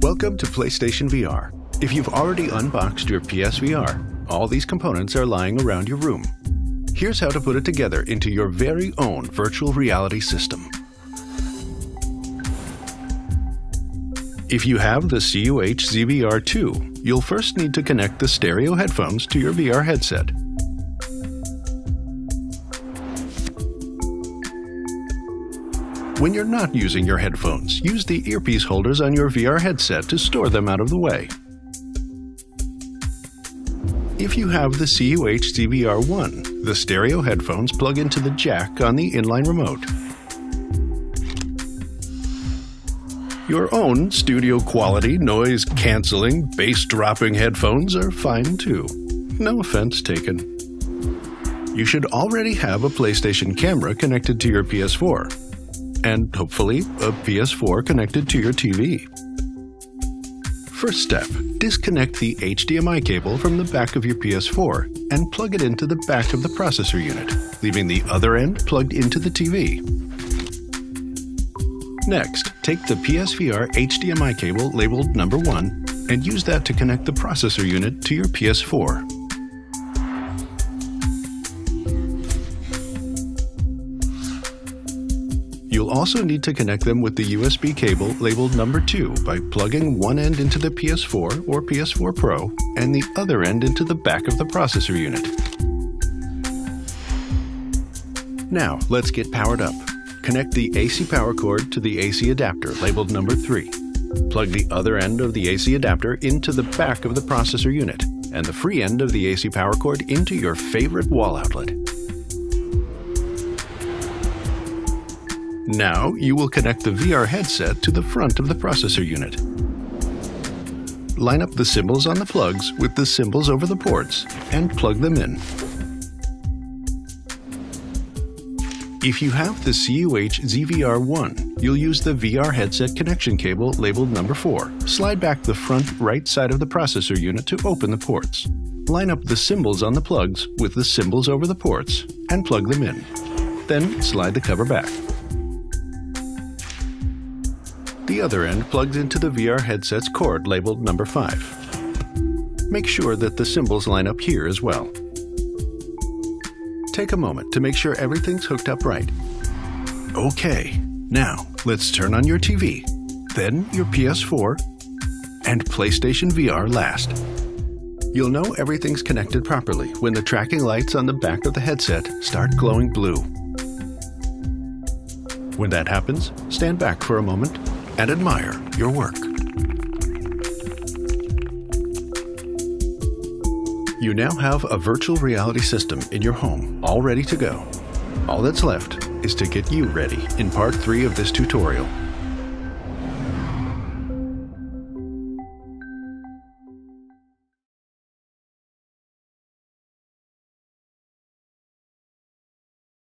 Welcome to PlayStation VR. If you've already unboxed your PSVR, all these components are lying around your room. Here's how to put it together into your very own virtual reality system. If you have the CUH ZVR2, you'll first need to connect the stereo headphones to your VR headset. When you're not using your headphones, use the earpiece holders on your VR headset to store them out of the way. If you have the CUH ZVR1, the stereo headphones plug into the jack on the inline remote. Your own studio-quality, noise-canceling, bass-dropping headphones are fine too. No offense taken. You should already have a PlayStation camera connected to your PS4, and hopefully a PS4 connected to your TV. First step, disconnect the HDMI cable from the back of your PS4 and plug it into the back of the processor unit, leaving the other end plugged into the TV. Next, take the PSVR HDMI cable labeled number 1 and use that to connect the processor unit to your PS4. You'll also need to connect them with the USB cable labeled number 2 by plugging one end into the PS4 or PS4 Pro and the other end into the back of the processor unit. Now, let's get powered up. Connect the AC power cord to the AC adapter labeled number 3. Plug the other end of the AC adapter into the back of the processor unit and the free end of the AC power cord into your favorite wall outlet. Now, you will connect the VR headset to the front of the processor unit. Line up the symbols on the plugs with the symbols over the ports and plug them in. If you have the CUH ZVR1, you'll use the VR headset connection cable labeled number 4. Slide back the front right side of the processor unit to open the ports. Line up the symbols on the plugs with the symbols over the ports and plug them in. Then slide the cover back. The other end plugs into the VR headset's cord labeled number 5. Make sure that the symbols line up here as well. Take a moment to make sure everything's hooked up right. Okay, now let's turn on your TV, then your PS4, and PlayStation VR last. You'll know everything's connected properly when the tracking lights on the back of the headset start glowing blue. When that happens, stand back for a moment and admire your work. You now have a virtual reality system in your home, all ready to go. All that's left is to get you ready in part 3 of this tutorial.